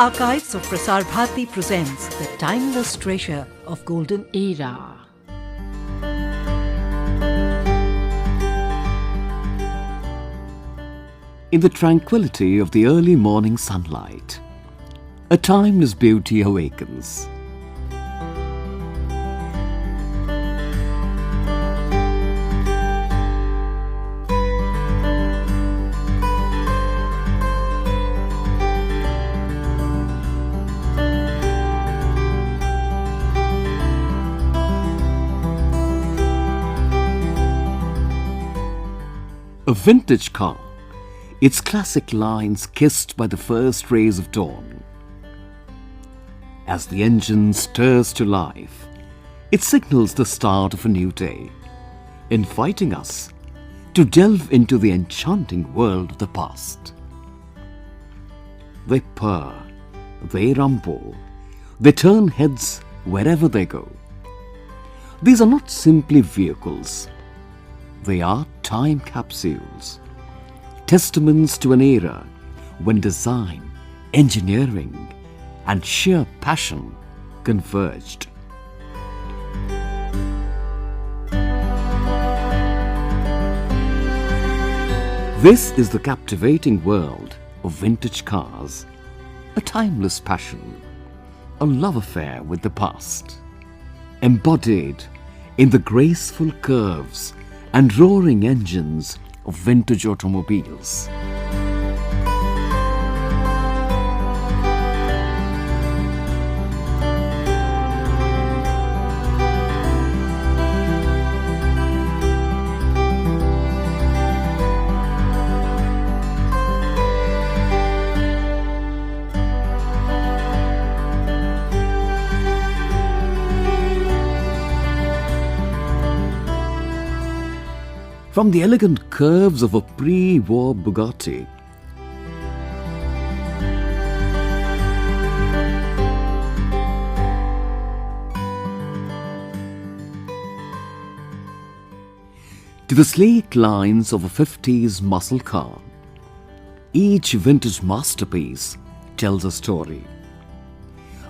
archives of Prasar Bharati presents the timeless treasure of Golden Era. In the tranquility of the early morning sunlight, a timeless beauty awakens. A vintage car, its classic lines kissed by the first rays of dawn. As the engine stirs to life, it signals the start of a new day, inviting us to delve into the enchanting world of the past. They purr, they rumble, they turn heads wherever they go. These are not simply vehicles. They are time capsules, testaments to an era when design, engineering, and sheer passion converged. This is the captivating world of vintage cars, a timeless passion, a love affair with the past, embodied in the graceful curves and roaring engines of vintage automobiles. From the elegant curves of a pre-war Bugatti to the sleek lines of a 50s muscle car, each vintage masterpiece tells a story.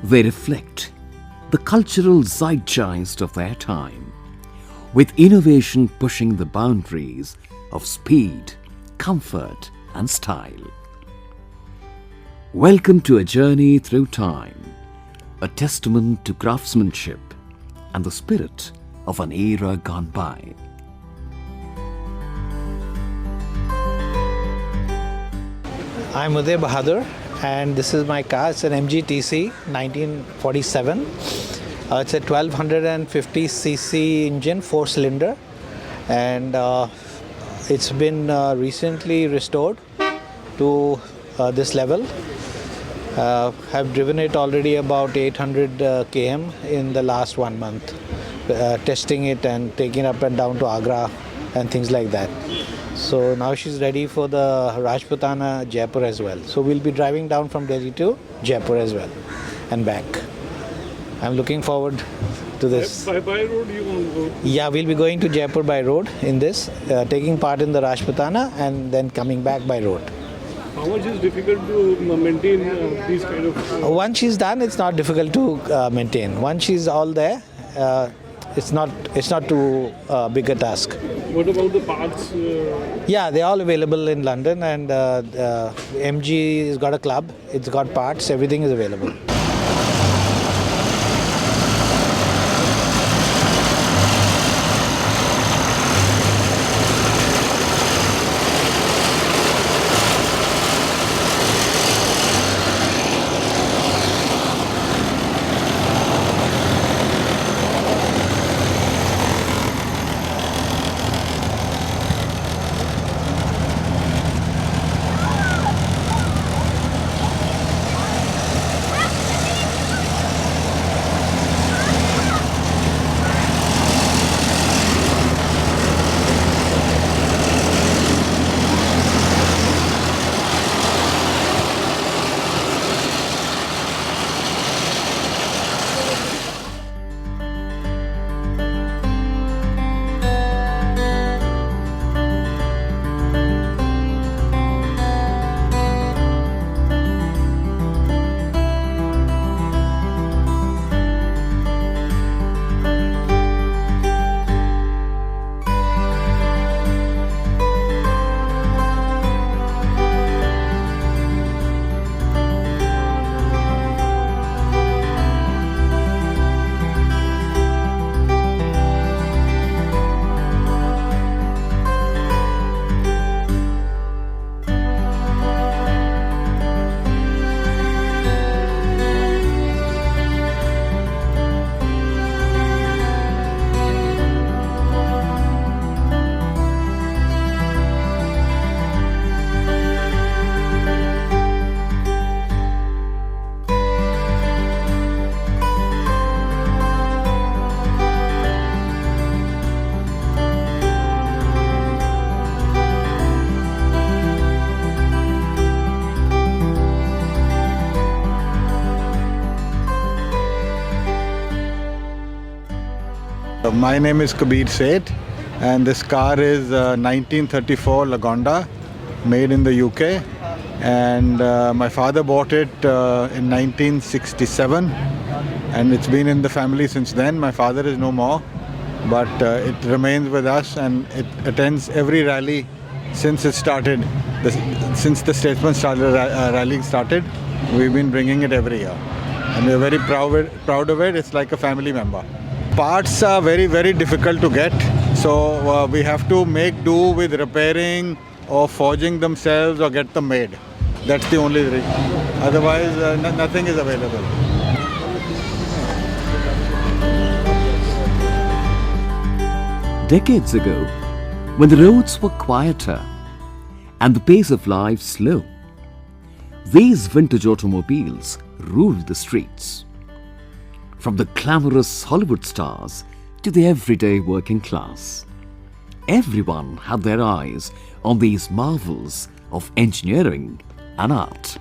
They reflect the cultural zeitgeist of their time, with innovation pushing the boundaries of speed, comfort, and style. Welcome to a journey through time, a testament to craftsmanship and the spirit of an era gone by. I'm Uday Bahadur, and this is my car. It's an MG-TC 1947. It's a 1250cc engine, 4-cylinder, and it's been recently restored to this level. Have driven it already about 800 km in the last 1 month, testing it and taking it up and down to Agra and things like that. So now she's ready for the Rajputana Jaipur as well. So we'll be driving down from Delhi to Jaipur as well and back. I'm looking forward to this. By road you want to go? Yeah, we'll be going to Jaipur by road in this, taking part in the Rajputana and then coming back by road. How much is difficult to maintain these kind of... Once she's done, it's not difficult to maintain. Once she's all there, it's not too big a task. What about the parts? Yeah, they're all available in London, and MG has got a club, it's got parts, everything is available. My name is Kabir Seth, and this car is 1934 Lagonda, made in the UK. And my father bought it in 1967, and it's been in the family since then. My father is no more, but it remains with us, and it attends every rally since it started. Since the Statesman rally started, we've been bringing it every year, and we're very proud of it. It's like a family member. Parts are very, very difficult to get, so we have to make do with repairing or forging themselves or get them made. That's the only reason. Otherwise, nothing is available. Decades ago, when the roads were quieter and the pace of life slow, these vintage automobiles ruled the streets. From the glamorous Hollywood stars to the everyday working class, everyone had their eyes on these marvels of engineering and art.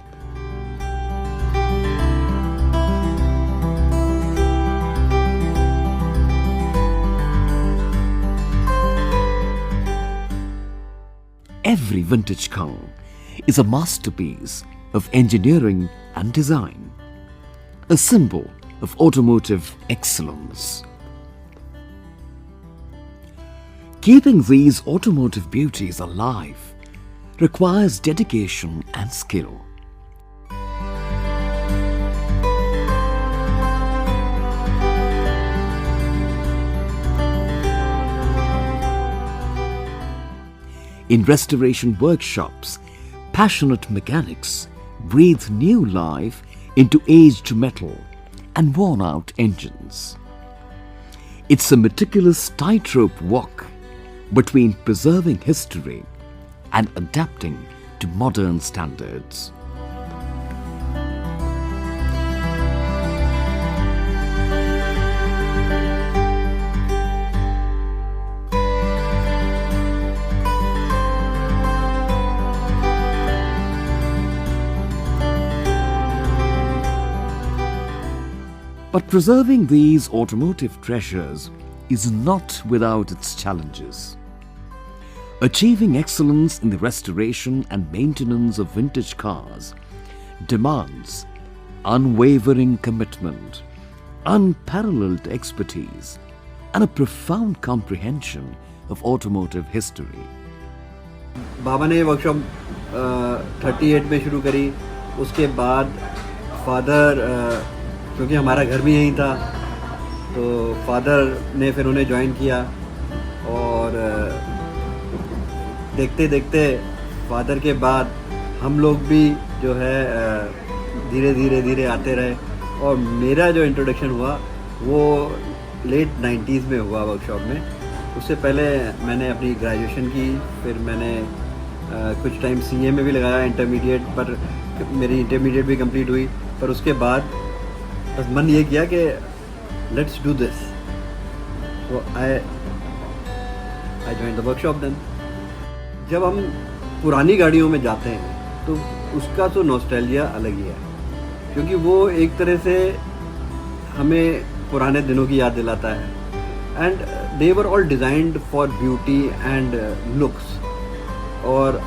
Every vintage car is a masterpiece of engineering and design, a symbol of automotive excellence. Keeping these automotive beauties alive requires dedication and skill. In restoration workshops, passionate mechanics breathe new life into aged metal and worn-out engines. It's a meticulous tightrope walk between preserving history and adapting to modern standards. But preserving these automotive treasures is not without its challenges. Achieving excellence in the restoration and maintenance of vintage cars demands unwavering commitment, unparalleled expertise, and a profound comprehension of automotive history. बाबा ने workshop 38 में शुरू करी. उसके बाद father, क्योंकि हमारा घर भी यहीं था, तो फादर ने फिर उन्हें ज्वाइन किया, और देखते देखते फादर के बाद हम लोग भी जो है धीरे धीरे आते रहे. और मेरा जो इंट्रोडक्शन हुआ वो लेट 90s में हुआ वर्कशॉप में. उससे पहले मैंने अपनी ग्रेजुएशन की, फिर मैंने कुछ टाइम सीए में भी लगाया इंटरमीडिएट, पर मेरी इंटरमीडिएट भी कंप्लीट हुई. पर उसके बाद बस मन ये किया कि लेट्स डू दिस. तो I join the workshop then. जब हम पुरानी गाड़ियों में जाते हैं तो उसका तो नॉस्टैल्जिया अलग ही है, क्योंकि वो एक तरह से हमें पुराने दिनों की याद दिलाता है. And they were all designed for beauty and looks. और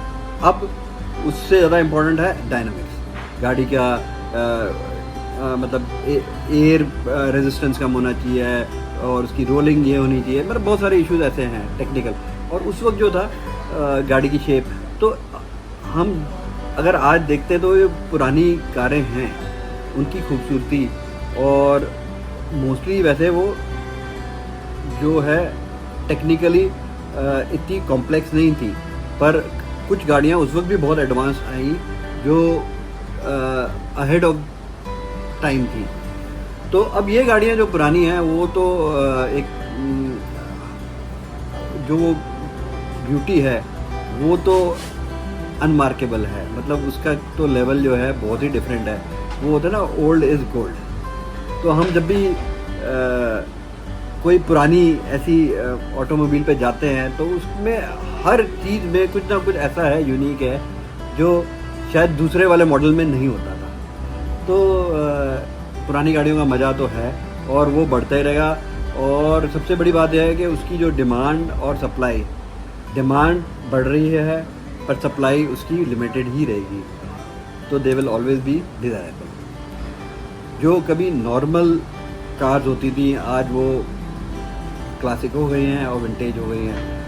अब उससे ज़्यादा इम्पोर्टेंट है डायनामिक्स. गाड़ी का मतलब एयर रेजिस्टेंस कम होना चाहिए, और उसकी रोलिंग ये होनी चाहिए. मतलब बहुत सारे इश्यूज ऐसे हैं टेक्निकल. और उस वक्त जो था गाड़ी की शेप, तो हम अगर आज देखते तो ये पुरानी कारें हैं, उनकी खूबसूरती, और मोस्टली वैसे वो जो है टेक्निकली इतनी कॉम्प्लेक्स नहीं थी. पर कुछ गाड़ियाँ उस वक्त भी बहुत एडवांस आई जो अहेड ऑफ टाइम थी. तो अब ये गाड़ियाँ जो पुरानी हैं वो तो एक जो वो ब्यूटी है वो तो अनमार्केबल है. मतलब उसका तो लेवल जो है बहुत ही डिफरेंट है. वो होता है ना, ओल्ड इज़ गोल्ड. तो हम जब भी कोई पुरानी ऐसी ऑटोमोबाइल पे जाते हैं तो उसमें हर चीज़ में कुछ ना कुछ ऐसा है, यूनिक है, जो शायद दूसरे वाले मॉडल में नहीं होता था. तो पुरानी गाड़ियों का मज़ा तो है, और वो बढ़ता ही रहेगा. और सबसे बड़ी बात यह है कि उसकी जो डिमांड और सप्लाई, डिमांड बढ़ रही है पर सप्लाई उसकी लिमिटेड ही रहेगी, तो they will always be desirable. जो कभी नॉर्मल कार्स होती थी आज वो क्लासिक हो गई हैं और विंटेज हो गई हैं,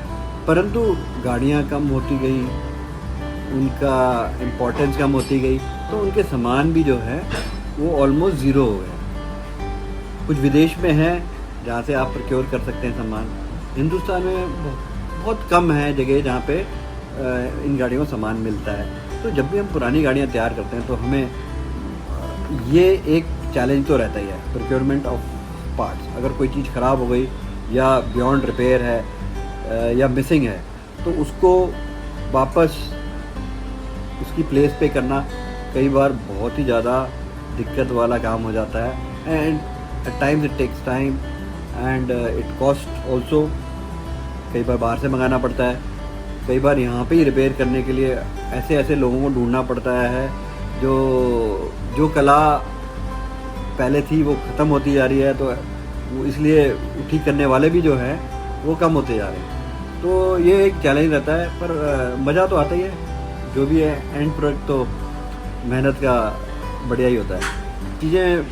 परंतु गाड़ियाँ कम होती गई, उनका इम्पोर्टेंस कम होती गई, तो उनके सामान भी जो है वो ऑलमोस्ट ज़ीरो हो गए। कुछ विदेश में है जहाँ से आप प्रोक्योर कर सकते हैं सामान, हिंदुस्तान में बहुत कम है जगह जहाँ पे इन गाड़ियों का सामान मिलता है। तो जब भी हम पुरानी गाड़ियाँ तैयार करते हैं तो हमें ये एक चैलेंज तो रहता ही है, प्रोक्योरमेंट ऑफ पार्ट्स। अगर कोई चीज़ ख़राब हो गई या बियॉन्ड रिपेयर है या मिसिंग है तो उसको वापस उसकी प्लेस पे करना कई बार बहुत ही ज़्यादा दिक्कत वाला काम हो जाता है, and at times it takes time and it cost also. कई बार बाहर से मंगाना पड़ता है, कई बार यहाँ पे ही रिपेयर करने के लिए ऐसे ऐसे लोगों को ढूंढना पड़ता है जो कला पहले थी वो ख़त्म होती जा रही है, तो वो इसलिए ठीक करने वाले भी जो है वो कम होते जा रहे हैं। तो ये एक चैलेंज रहता है, पर मज़ा तो आता ही है। जो भी है एंड प्रोडक्ट तो मेहनत का बढ़िया ही होता है। चीज़ें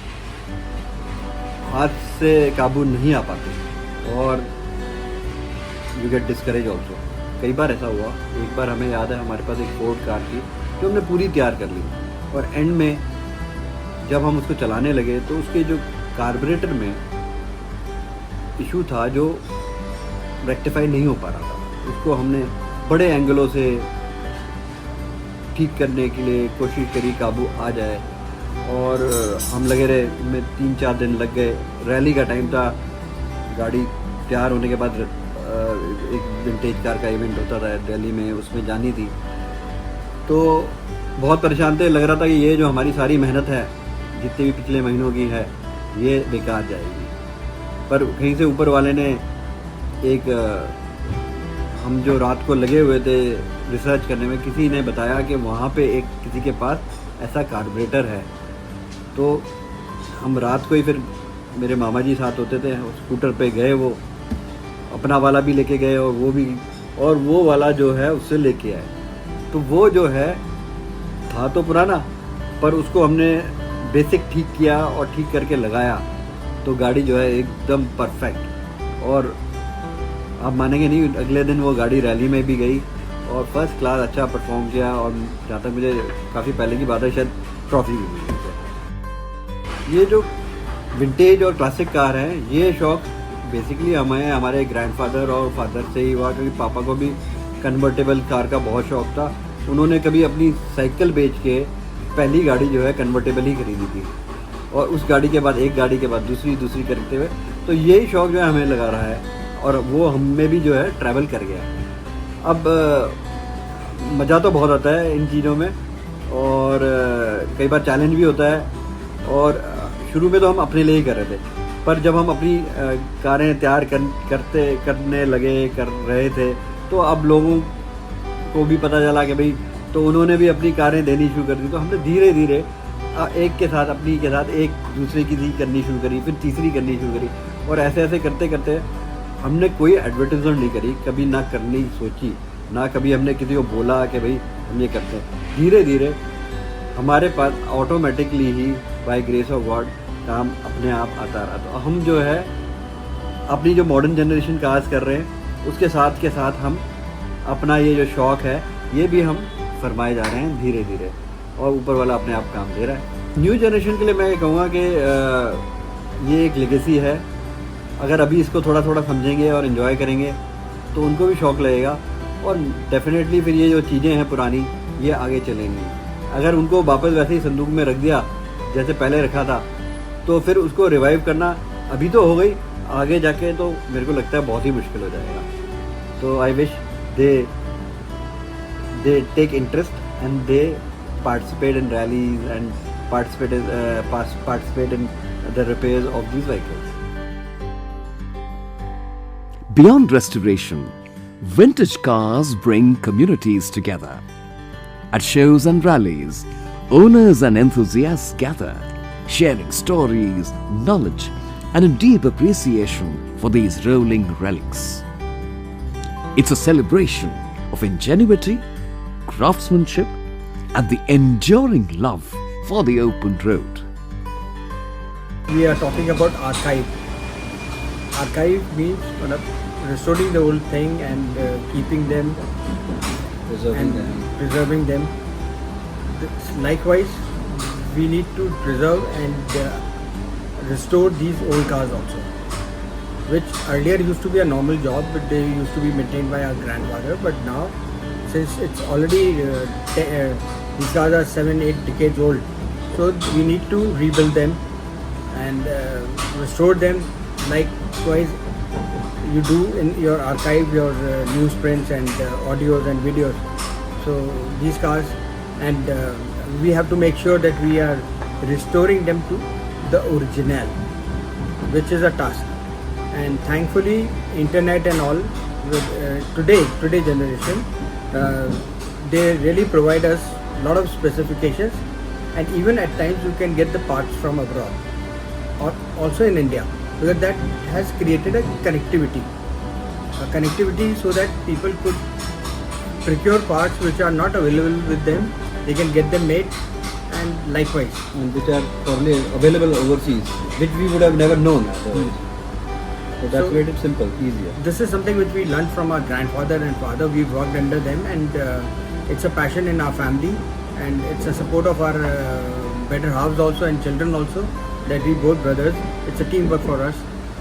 हाथ से काबू नहीं आ पाती और यू गेट डिस्करेज ऑल्सो। कई बार ऐसा हुआ, एक बार हमें याद है हमारे पास एक फोर्ड कार थी जो हमने पूरी तैयार कर ली, और एंड में जब हम उसको चलाने लगे तो उसके जो कार्बोरेटर में इशू था जो रेक्टिफाई नहीं हो पा रहा था। उसको हमने बड़े एंगलों से ठीक करने के लिए कोशिश करी काबू आ जाए, और हम लगे रहे, में 3-4 दिन लग गए। रैली का टाइम था, गाड़ी तैयार होने के बाद एक विंटेज कार का इवेंट होता था दिल्ली में, उसमें जानी थी। तो बहुत परेशान थे, लग रहा था कि ये जो हमारी सारी मेहनत है जितने भी पिछले महीनों की है ये बेकार जाएगी। पर कहीं से ऊपर वाले ने एक हम जो रात को लगे हुए थे रिसर्च करने में, किसी ने बताया कि वहाँ पे एक किसी के पास ऐसा कार्बोरेटर है। तो हम रात को ही, फिर मेरे मामा जी साथ होते थे, स्कूटर पे गए, वो अपना वाला भी लेके गए और वो वाला जो है उससे लेके आए। तो वो जो है था तो पुराना, पर उसको हमने बेसिक ठीक किया और ठीक करके लगाया तो गाड़ी जो है एकदम परफेक्ट। और आप मानेंगे नहीं, अगले दिन वो गाड़ी रैली में भी गई और फर्स्ट क्लास अच्छा परफॉर्म किया, और जहाँ तक मुझे काफ़ी पहले की बात है शायद ट्रॉफी भी मिली। ये जो विंटेज और क्लासिक कार है, ये शौक बेसिकली हमें हमारे ग्रैंडफादर और फादर से ही हुआ, क्योंकि पापा को भी कन्वर्टेबल कार का बहुत शौक था। उन्होंने कभी अपनी साइकिल बेच के पहली गाड़ी जो है कन्वर्टेबल ही खरीदी थी, और उस गाड़ी के बाद एक गाड़ी के बाद दूसरी करते हुए, तो यही शौक जो है हमें लगा रहा है, और वो हमें भी जो है ट्रैवल कर गया। अब मज़ा तो बहुत आता है इन चीज़ों में, और कई बार चैलेंज भी होता है। और शुरू में तो हम अपने लिए ही कर रहे थे, पर जब हम अपनी कारें तैयार करने लगे कर रहे थे, तो अब लोगों को भी पता चला कि भाई, तो उन्होंने भी अपनी कारें देनी शुरू कर दी। तो हमने धीरे धीरे एक के साथ अपनी के साथ एक दूसरे की करनी शुरू करी, फिर तीसरी करनी शुरू करी, और ऐसे ऐसे करते करते हमने कोई एडवर्टाइजमेंट नहीं करी, कभी ना करनी सोची, ना कभी हमने किसी को बोला कि भाई हम ये करते हैं। धीरे धीरे हमारे पास ऑटोमेटिकली ही बाय ग्रेस ऑफ गॉड काम अपने आप आता रहा। तो हम जो है अपनी जो मॉडर्न जनरेशन कार्स कर रहे हैं उसके साथ के साथ हम अपना ये जो शौक़ है ये भी हम फरमाए जा रहे हैं धीरे धीरे, और ऊपर वाला अपने आप काम दे रहा है। न्यू जनरेशन के लिए मैं ये कहूँगा कि ये एक लेगेसी है। अगर अभी इसको थोड़ा थोड़ा समझेंगे और इन्जॉय करेंगे तो उनको भी शौक़ लगेगा, और डेफिनेटली फिर ये जो चीज़ें हैं पुरानी ये आगे चलेंगी। अगर उनको वापस वैसे ही संदूक में रख दिया जैसे पहले रखा था, तो फिर उसको रिवाइव करना अभी तो हो गई, आगे जाके तो मेरे को लगता है बहुत ही मुश्किल हो जाएगा। तो I wish they take interest and they participate in rallies and participate in the repairs of these vehicles. Beyond restoration, vintage cars bring communities together. At shows and rallies, owners and enthusiasts gather, sharing stories, knowledge and a deep appreciation for these rolling relics. It's a celebration of ingenuity, craftsmanship, and the enduring love for the open road. We are talking about archive. Archive means restoring the old thing and keeping them, preserving them. Likewise, we need to preserve and restore these old cars also, which earlier used to be a normal job, but they used to be maintained by our grandfather. But now, since it's already these cars are 7-8 decades old, so we need to rebuild them and restore them. Likewise, you do in your archive, your newsprints and audios and videos. So these cars, and we have to make sure that we are restoring them to the original, which is a task. And thankfully, internet and all, today generation, they really provide us a lot of specifications, and even at times you can get the parts from abroad, or also in India, because that has created a connectivity so that people could procure parts which are not available with them. They can get them made, and likewise, and which are probably available overseas, which we would have never known. So that's made it simple, easier. This is something which we learned from our grandfather and father. We worked under them, and it's a passion in our family, and it's a support of our better halves also and children also, that we both brothers. It's a teamwork for us,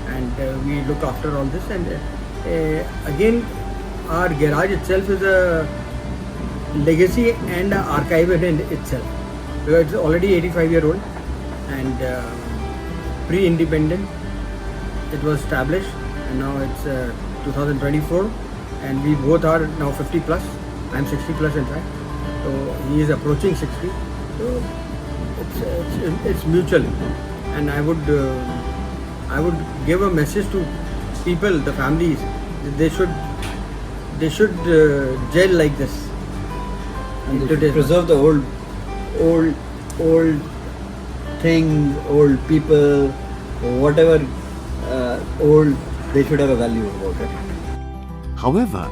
and we look after all this. And again, our garage itself is a legacy and an archive in itself, because it's already 85-year-old and pre-independent. It was established, and now it's 2024, and we both are now 50 plus. I'm 60 plus in fact, so he is approaching 60. So it's mutual, and I would give a message to people, the families, that they should gel like this. And they should preserve the old things, old people, whatever old, they should have a value about it. However,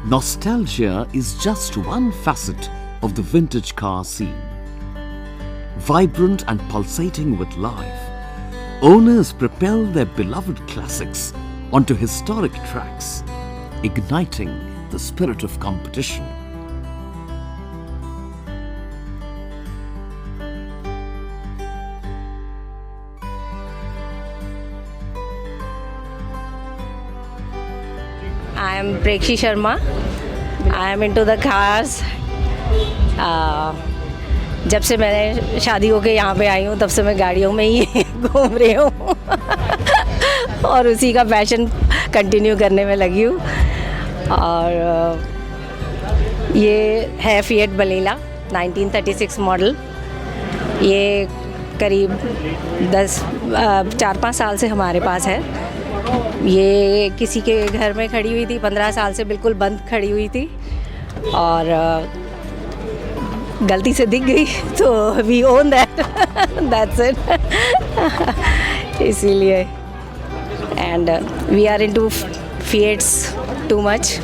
nostalgia is just one facet of the vintage car scene. Vibrant and pulsating with life, owners propel their beloved classics onto historic tracks, igniting the spirit of competition. I am Prekshi Sharma. I am into the cars. जब से मैंने शादी होके यहाँ पे आई हूँ, तब से मैं गाड़ियों में ही घूम रही हूँ और उसी का पैशन कंटिन्यू करने में लगी हूँ. और ये है फिएट बलेला 1936 मॉडल. ये करीब 4-5 साल से हमारे पास है. ये किसी के घर में खड़ी हुई थी, 15 साल से बिल्कुल बंद खड़ी हुई थी, और गलती से दिख गई, तो वी ओन दैट्स इट. इसीलिए and we are into fiats too much.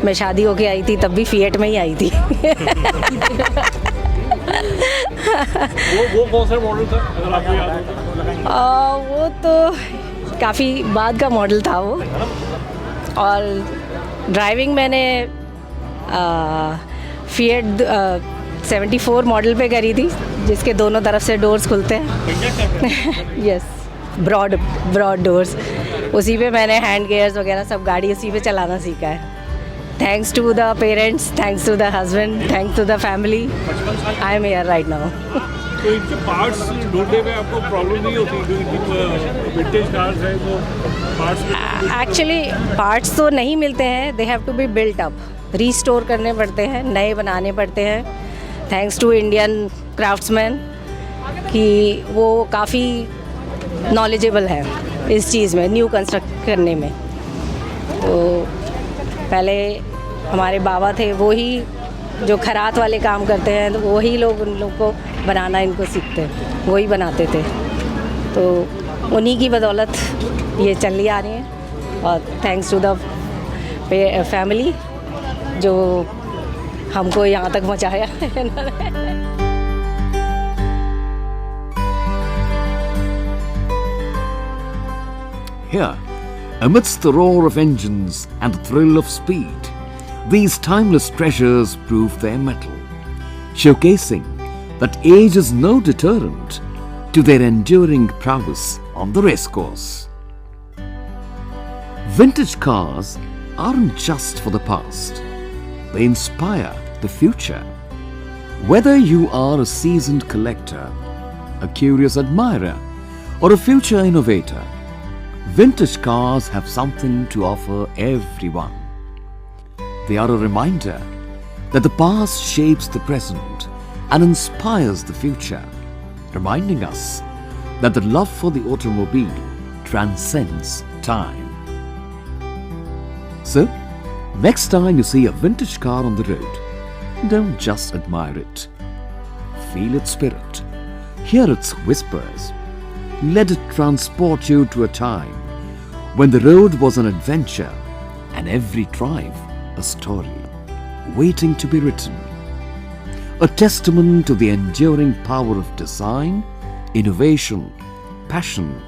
मैं शादी होके आई थी तब भी फिएट में ही आई थी. वो कौन सा मॉडल था, अगर आपको याद हो? वो तो काफ़ी बाद का मॉडल था वो. और ड्राइविंग मैंने फिएट 74 मॉडल पे करी थी, जिसके दोनों तरफ से डोर्स खुलते हैं. Yes, broad doors. उसी पे मैंने हैंड गियर्स वगैरह सब गाड़ी उसी पे चलाना सीखा है. Thanks to the parents, thanks to the husband, thanks to the family, I am here right now. तो इनके पार्ट्स ढूंढने में आपको प्रॉब्लम नहीं होती, क्योंकि विंटेज कार्स हैं तो पार्ट्स? एक्चुअली पार्ट्स तो नहीं मिलते हैं. They have to be built up, restore करने पड़ते हैं, नए बनाने पड़ते हैं. थैंक्स टू इंडियन क्राफ्ट्समैन कि वो काफ़ी नॉलेजेबल है इस चीज़ में, न्यू कंस्ट्रक्ट करने में. तो पहले हमारे बाबा थे, वो ही जो खरात वाले काम करते हैं, तो वही लोग उन लोग को बनाना इनको सीखते, वही बनाते थे. तो उन्हीं की बदौलत ये चल आ रही हैं और थैंक्स टू द फैमिली जो हमको यहाँ तक पहुँचाया है। Here, amidst the roar of engines and the thrill of speed, these timeless treasures prove their mettle, showcasing that age is no deterrent to their enduring prowess on the racecourse. Vintage cars aren't just for the past, they inspire the future. Whether you are a seasoned collector, a curious admirer, or a future innovator, vintage cars have something to offer everyone. They are a reminder that the past shapes the present and inspires the future, reminding us that the love for the automobile transcends time. So, next time you see a vintage car on the road, don't just admire it. Feel its spirit, hear its whispers. Let it transport you to a time when the road was an adventure and every drive a story waiting to be written. A testament to the enduring power of design, innovation, passion,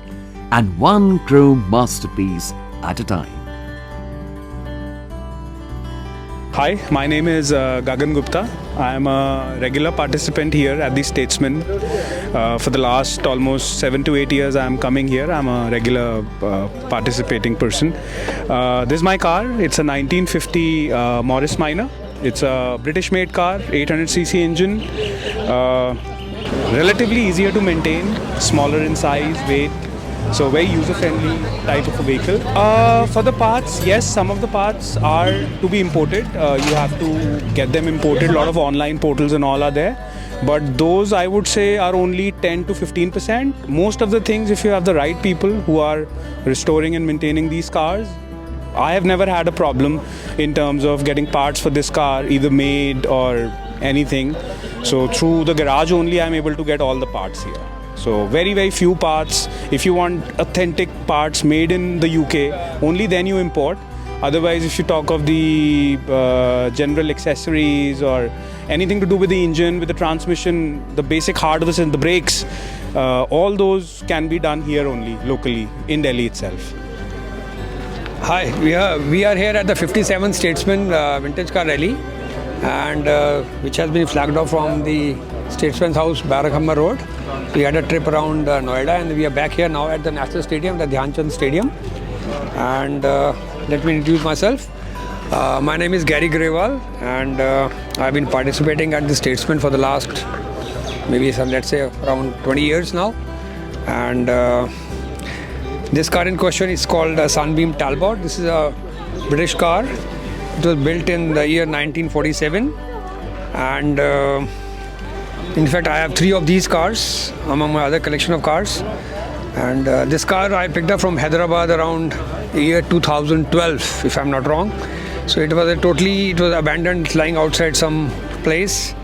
and one chrome masterpiece at a time. Hi, my name is Gagan Gupta. I am a regular participant here at the Statesman. For the last almost 7 to 8 years I am coming here. I am a regular participating person. This is my car. It's a 1950 Morris Minor. It's a British made car, 800cc engine. Relatively easier to maintain, smaller in size, weight. So very user-friendly type of a vehicle. For the parts, yes, some of the parts are to be imported. You have to get them imported. A lot of online portals and all are there. But those I would say are only 10 to 15%. Most of the things, if you have the right people who are restoring and maintaining these cars, I have never had a problem in terms of getting parts for this car, either made or anything. So through the garage only I am able to get all the parts here. So very, very few parts. If you want authentic parts made in the UK, only then you import. Otherwise, if you talk of the general accessories or anything to do with the engine, with the transmission, the basic hardware and the brakes, all those can be done here only, locally, in Delhi itself. Hi, we are here at the 57th Statesman Vintage Car Rally, and which has been flagged off from the Statesman's House, Barakhamma Road. We had a trip around Noida, and we are back here now at the National Stadium, the Dhyan Chand Stadium. And let me introduce myself. My name is Gary Grewal, and I've been participating at the Statesman for the last maybe let's say around 20 years now. And this car in question is called Sunbeam Talbot. This is a British car. It was built in the year 1947, and in fact I have 3 of these cars among my other collection of cars. And this car I picked up from Hyderabad around the year 2012, if I'm not wrong. So it was abandoned, lying outside some place.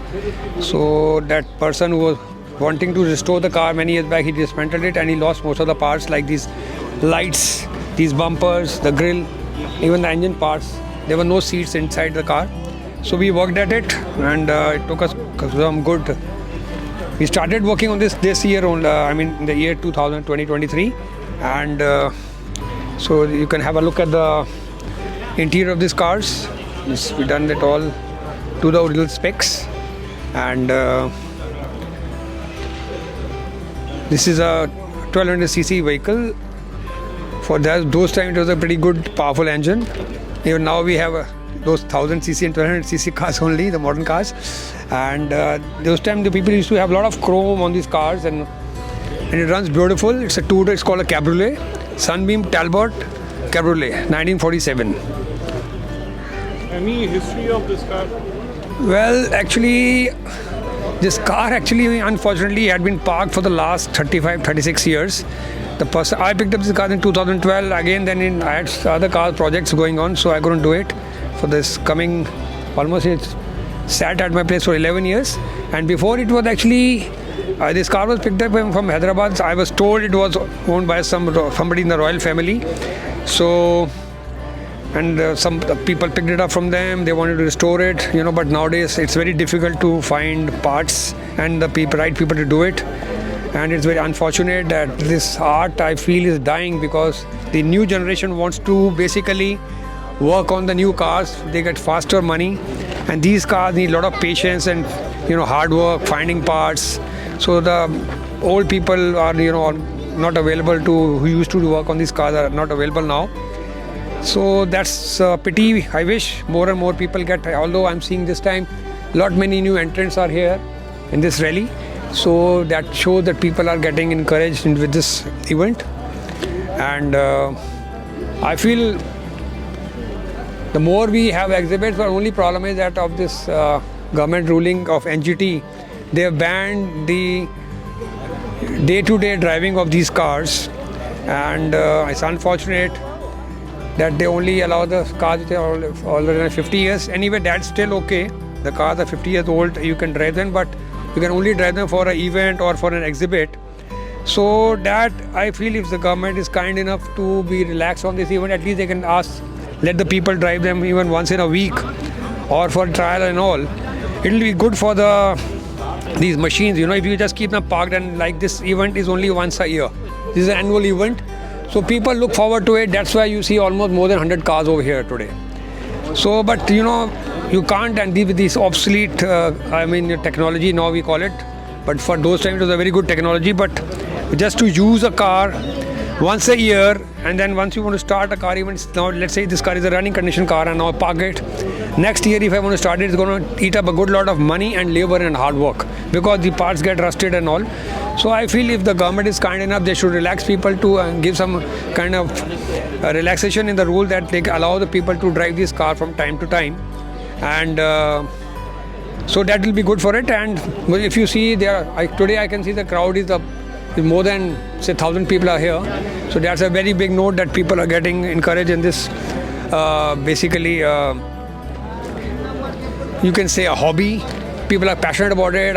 So that person who was wanting to restore the car many years back, he dismantled it and he lost most of the parts, like these lights, these bumpers, the grille, even the engine parts. There were no seats inside the car. So we worked at it, and it took us some good. We started working on this year, in the year 2023, and so you can have a look at the interior of these cars. We done it all to the original specs, and this is a 1200cc vehicle. For those times it was a pretty good, powerful engine. Even now we have those 1000cc and 1200cc cars only, the modern cars. And those times the people used to have a lot of chrome on these cars, and it runs beautiful. It's a two-door, it's called a cabriolet. Sunbeam Talbot Cabriolet, 1947. Any history of this car? Well, actually, this car unfortunately had been parked for the last 35-36 years. I picked up this car in 2012. Again, then I had other car projects going on, so I couldn't do it. For this coming, almost it sat at my place for 11 years. And before, it was actually This car was picked up from Hyderabad. I was told it was owned by somebody in the royal family. So, and some people picked it up from them. They wanted to restore it, but nowadays it's very difficult to find parts and the right people to do it. And it's very unfortunate that this art, I feel, is dying because the new generation wants to basically work on the new cars. They get faster money, and these cars need a lot of patience and hard work, finding parts. So the old people are not available who used to work on these cars are not available now. So that's a pity. I wish more and more people get, although I'm seeing this time many new entrants are here in this rally. So that shows that people are getting encouraged with this event. And I feel the more we have exhibits, the only problem is that of this government ruling of NGT, they have banned the day-to-day driving of these cars, and it's unfortunate that they only allow the cars which are already 50 years. Anyway, that's still okay. The cars are 50 years old, you can drive them, but you can only drive them for an event or for an exhibit. So that I feel if the government is kind enough to be relaxed on this event, at least they can let the people drive them even once in a week or for trial and all. It will be good for these machines. If you just keep them parked, and like this event is only once a year. This is an annual event. So people look forward to it. That's why you see almost more than 100 cars over here today. So, but you can't, and with this obsolete, technology now we call it. But for those times it was a very good technology. But just to use a car once a year, and then once you want to start a car, even now, let's say this car is a running condition car and now park it. Next year, if I want to start it, it's going to eat up a good lot of money and labor and hard work because the parts get rusted and all. So I feel if the government is kind enough, they should relax people to give some kind of relaxation in the rule that they allow the people to drive this car from time to time. And so that will be good for it. And if you see today I can see the crowd is more than say 1,000 people are here. So that's a very big note that people are getting encouraged in this basically you can say a hobby. People are passionate about it.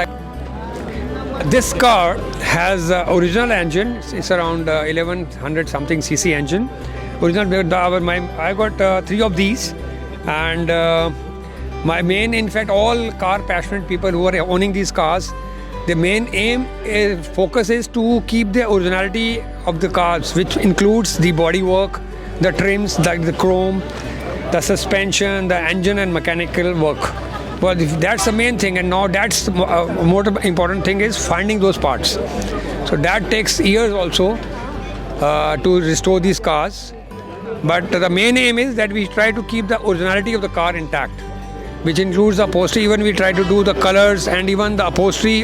This car has original engine. It's around 1100 something cc engine. Original. I got 3 of these, and my main, in fact, all car passionate people who are owning these cars, the main focus is to keep the originality of the cars, which includes the bodywork, the trims, like the chrome, the suspension, the engine and mechanical work. Well, that's the main thing, and now that's the more important thing is finding those parts. So that takes years also to restore these cars. But the main aim is that we try to keep the originality of the car intact, which includes the upholstery. Even we try to do the colors and even the upholstery,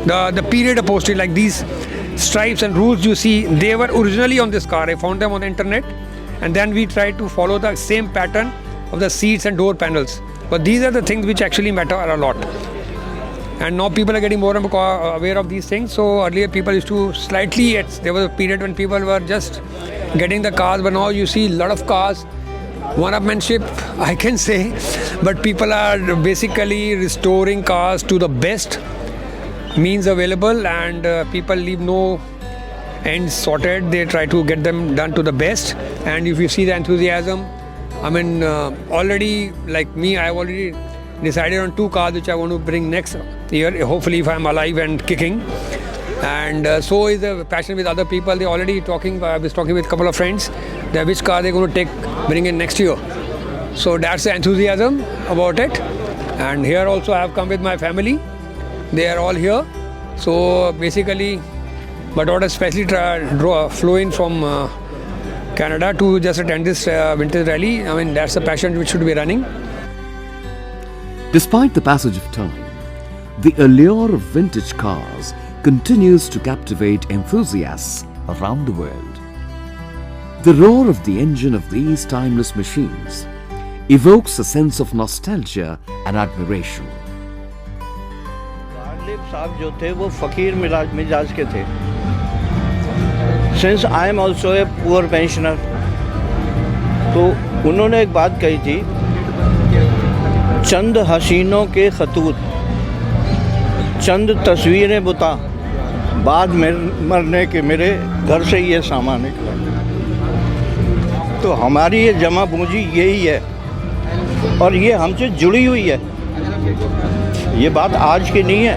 the period upholstery, like these stripes and rules you see, they were originally on this car. I found them on the internet, and then we try to follow the same pattern of the seats and door panels. But these are the things which actually matter a lot. And now people are getting more and more aware of these things. So earlier people used to there was a period when people were just getting the cars, but now you see a lot of cars, one-upmanship, I can say, but people are basically restoring cars to the best means available, and people leave no ends sorted. They try to get them done to the best. And if you see the enthusiasm, already, like me, I've already decided on 2 cars which I want to bring next year, hopefully if I'm alive and kicking. And so is the passion with other people. They're already talking. I was talking with a couple of friends that which car they're going to bring in next year. So that's the enthusiasm about it. And here also I have come with my family. They are all here. So basically, my daughter especially flew in from Canada to just attend this vintage rally. That's the passion which should be running. Despite the passage of time, the allure of vintage cars continues to captivate enthusiasts around the world. The roar of the engine of these timeless machines evokes a sense of nostalgia and admiration. Ghalib साहब जो थे वो फ़कीर मिजाज के थे. Since I am also a poor pensioner, तो उन्होंने एक बात कही थी, चंद हसीनों के खतूत, चंद तस्वीरें बुता, बाद में मरने के मेरे घर से ये सामान निकला। तो हमारी ये जमा पूंजी यही है और ये हमसे जुड़ी हुई है। ये बात आज की नहीं है,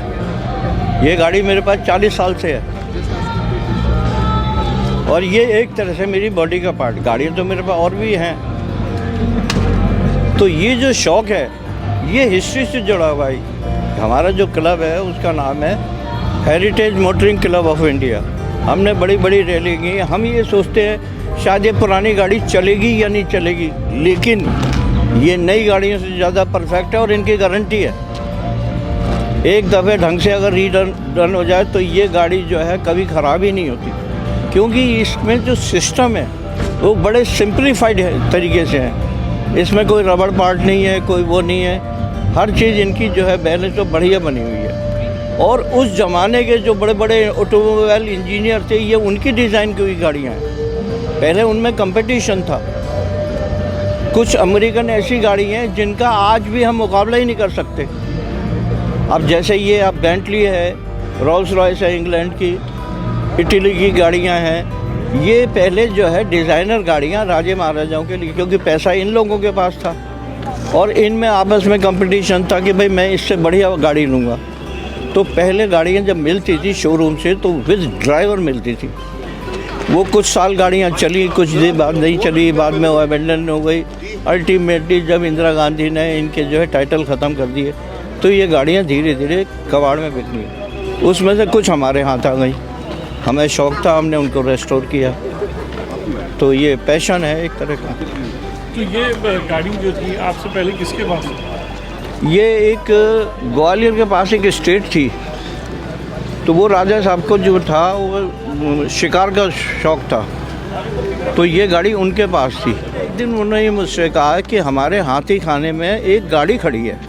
ये गाड़ी मेरे पास 40 साल से है और ये एक तरह से मेरी बॉडी का पार्ट। गाड़ियाँ तो मेरे पास और भी हैं। तो ये जो शौक़ है ये हिस्ट्री से जुड़ा हुआ है। हमारा जो क्लब है उसका नाम है heritage motoring club of India. हमने बड़ी बड़ी रैली की। हम ये सोचते हैं शायद ये पुरानी गाड़ी चलेगी या नहीं चलेगी, लेकिन ये नई गाड़ियों से ज़्यादा परफेक्ट है और इनकी गारंटी है। एक दफ़े ढंग से अगर रीडन हो जाए तो ये गाड़ी जो है कभी ख़राब ही नहीं होती, क्योंकि इसमें जो सिस्टम है वो बड़े सिंप्लीफाइड तरीके से है। इसमें कोई रबड़ पार्ट नहीं है, कोई वो नहीं है। हर चीज़ इनकी जो है बैलेंस तो बढ़िया बनी हुई है। और उस ज़माने के जो बड़े बड़े ऑटोमोबाइल इंजीनियर थे ये उनकी डिज़ाइन की हुई गाड़ियाँ हैं। पहले उनमें कंपटीशन था। कुछ अमेरिकन ऐसी गाड़ी हैं जिनका आज भी हम मुकाबला ही नहीं कर सकते। अब जैसे ये अब बेंटली है, रोल्स रॉयस है इंग्लैंड की, इटली की गाड़ियाँ हैं। ये पहले जो है डिज़ाइनर गाड़ियाँ राजे महाराजाओं के लिए, क्योंकि पैसा इन लोगों के पास था और इनमें आपस में कंपटीशन था कि भाई मैं इससे बढ़िया गाड़ी लूँगा। तो पहले गाड़ियाँ जब मिलती थी शोरूम से तो विद ड्राइवर मिलती थी। वो कुछ साल गाड़ियाँ चली, कुछ देर बाद नहीं चली, बाद में वो अबेंडन हो गई। अल्टीमेटली जब इंदिरा गांधी ने इनके जो है टाइटल ख़त्म कर दिए तो ये गाड़ियाँ धीरे धीरे कबाड़ में बिकनी। उसमें से कुछ हमारे हाथ आ गई। हमें शौक़ था, हमने उनको रेस्टोर किया। तो ये पैशन है एक तरह का। तो ये गाड़ी जो थी आपसे पहले किसके पास थी? ये एक ग्वालियर के पास एक स्टेट थी। तो वो राजा साहब को जो था वो शिकार का शौक़ था, तो ये गाड़ी उनके पास थी। एक दिन उन्होंने मुझसे कहा कि हमारे हाथी खाने में एक गाड़ी खड़ी है,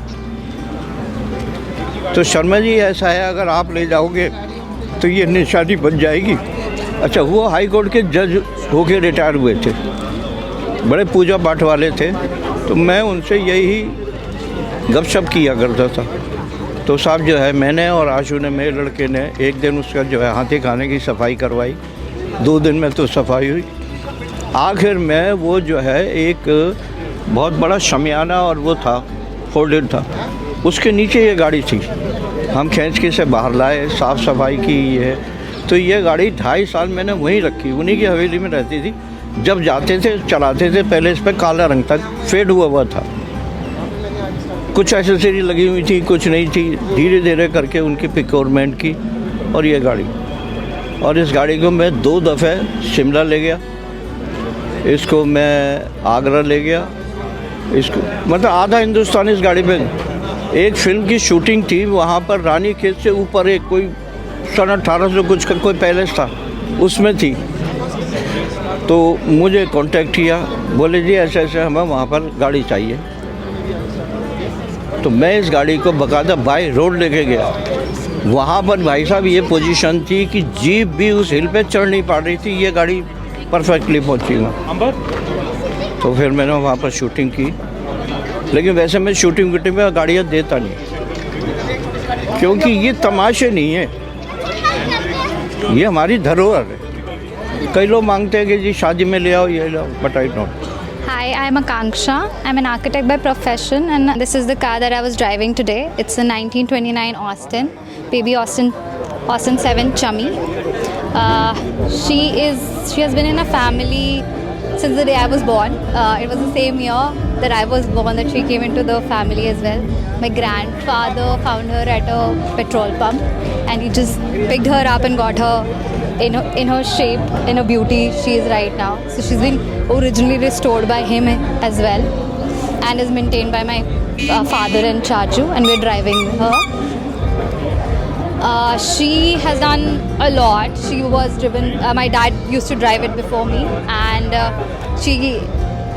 तो शर्मा जी ऐसा है अगर आप ले जाओगे तो ये निशानी बन जाएगी। अच्छा, वो हाई कोर्ट के जज होके रिटायर हुए थे, बड़े पूजा पाठ वाले थे। तो मैं उनसे यही गपशप किया करता था। तो साहब जो है मैंने और आशू ने, मेरे लड़के ने, एक दिन उसका जो है हाथी खाने की सफाई करवाई। 2 दिन में तो सफाई हुई। आखिर में वो जो है एक बहुत बड़ा शमियाना और वो था, फोल्डेड था, उसके नीचे ये गाड़ी थी। हम खींच के से बाहर लाए, साफ़ सफाई की है। तो ये गाड़ी 2.5 साल मैंने वहीं रखी, उन्हीं की हवेली में रहती थी। जब जाते थे चलाते थे, पहले इस पर काला रंग था, फेड हुआ था, कुछ एक्सेसरी लगी हुई थी, कुछ नहीं थी। धीरे धीरे करके उनकी प्रिक्योरमेंट की और ये गाड़ी, और इस गाड़ी को मैं 2 दफ़े शिमला ले गया, इसको मैं आगरा ले गया, इसको मतलब आधा हिंदुस्तान इस गाड़ी पे। एक फिल्म की शूटिंग थी वहाँ पर, रानी खेत से ऊपर एक कोई सन 1800 कुछ का कोई पैलेस था, उसमें थी। तो मुझे कांटेक्ट किया, बोले जी ऐसे ऐसे हमें वहाँ पर गाड़ी चाहिए। तो मैं इस गाड़ी को बाकायदा बाय रोड लेके गया। वहाँ पर भाई साहब ये पोजीशन थी कि जीप भी उस हिल पे चढ़ नहीं पा रही थी, ये गाड़ी परफेक्टली पहुँची वहाँ। तो फिर मैंने वहाँ पर शूटिंग की। लेकिन वैसे मैं शूटिंग वूटिंग में गाड़ियाँ देता नहीं, क्योंकि ये तमाशे नहीं है, ये हमारी धरोहर है। कई लोग मांगते हैं कि जी शादी में ले आओ, ये ले आओ, but I don't. Hi, I'm Akanksha. I'm an architect by profession, and this is the car that I was driving today. It's a 1929 Austin, baby Austin 7 Chummy. She has been in a family since the day I was born. It was the same year that I was born that she came into the family as well. My grandfather found her at a petrol pump, and he just picked her up and got her in her shape, in her beauty she is right now. So she's been originally restored by him as well, and is maintained by my father and Chachu, and we're driving her. She has done a lot. She was driven, my dad used to drive it before me, and she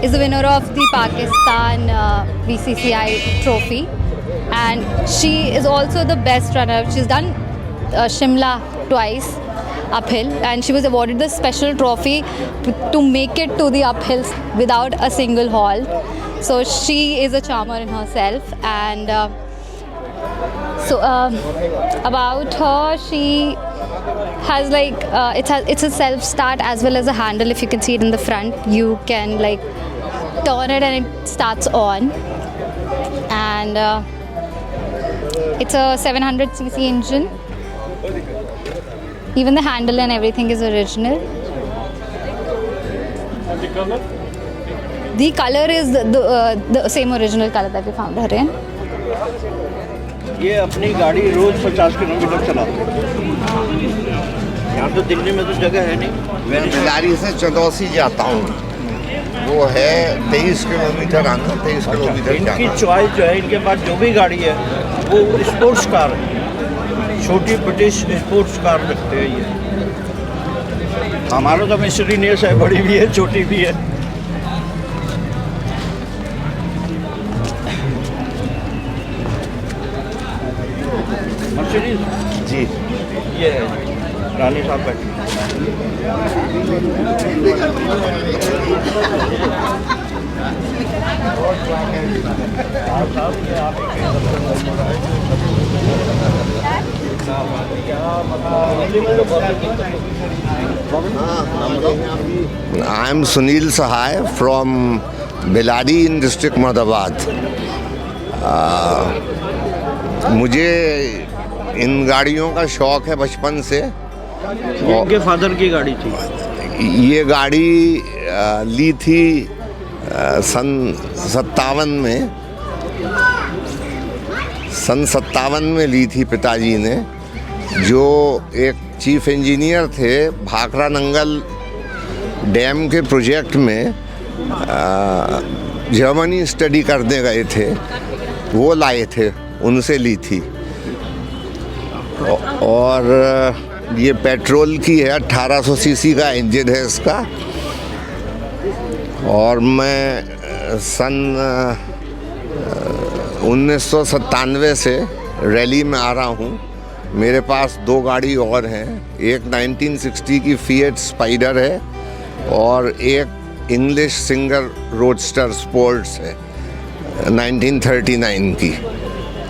is the winner of the Pakistan VCCI trophy, and she is also the best runner. She's done Shimla twice uphill, and she was awarded the special trophy to make it to the uphills without a single halt. So she is a charmer in herself, and So about her, she has like it's a self start as well as a handle. If you can see it in the front, you can like turn it and it starts on. And it's a 700cc engine. Even the handle and everything is original. The color? The color is the same original color that we found her in. ये अपनी गाड़ी रोज 50 kilometre चलाते हैं। यहाँ तो दिल्ली में तो जगह है नहीं। मैं बेलारी से चंदौसी जाता हूँ, वो है 23 किलोमीटर आना, 23 किलोमीटर जाना। इनकी चॉइस जो है, इनके पास जो भी गाड़ी है वो स्पोर्ट्स कार है, छोटी ब्रिटिश स्पोर्ट्स कार रखते हैं ये। हमारा तो मिस्ट्रीनियस है, बड़ी भी है छोटी भी है। जी ये है रानी साहब बैठी। I am Sunil Sahay from Bellary in district Moradabad. मुझे इन गाड़ियों का शौक़ है बचपन से। इनके फादर की गाड़ी थी। ये गाड़ी ली थी सन 57 में ली थी पिताजी ने, जो एक चीफ इंजीनियर थे भाखड़ा नंगल डैम के प्रोजेक्ट में जर्मनी स्टडी करने गए थे, वो लाए थे, उनसे ली थी। और ये पेट्रोल की है, 1800 सीसी का इंजन है इसका। और मैं सन 1997 से रैली में आ रहा हूँ। मेरे पास 2 गाड़ी और हैं, एक 1960 की फिएट स्पाइडर है और एक इंग्लिश सिंगर रोडस्टर स्पोर्ट्स है 1939 की,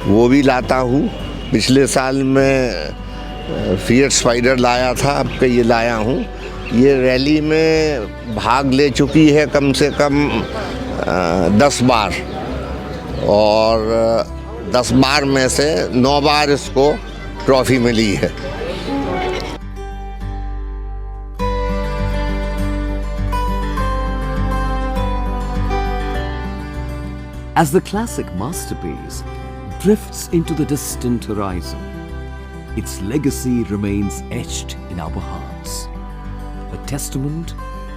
वो भी लाता हूँ। पिछले साल मैं फिएट स्पाइडर लाया था, अब के ये लाया हूँ। ये रैली में भाग ले चुकी है कम से कम 10 बार, और 10 बार में से 9 बार इसको ट्रॉफी मिली है। As the classic masterpiece drifts into the distant horizon, its legacy remains etched in our hearts, a testament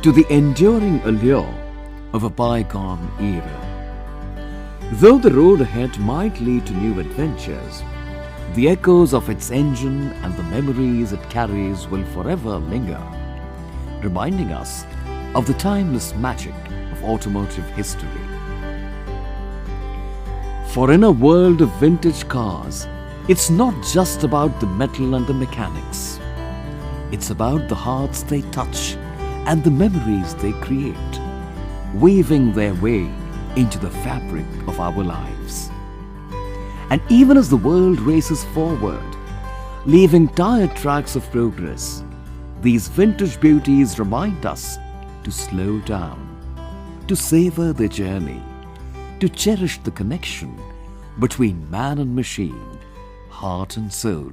to the enduring allure of a bygone era. Though the road ahead might lead to new adventures, the echoes of its engine and the memories it carries will forever linger, reminding us of the timeless magic of automotive history. For in a world of vintage cars, it's not just about the metal and the mechanics. It's about the hearts they touch and the memories they create, weaving their way into the fabric of our lives. And even as the world races forward, leaving tired tracks of progress, these vintage beauties remind us to slow down, to savor the journey, to cherish the connection between man and machine, heart and soul.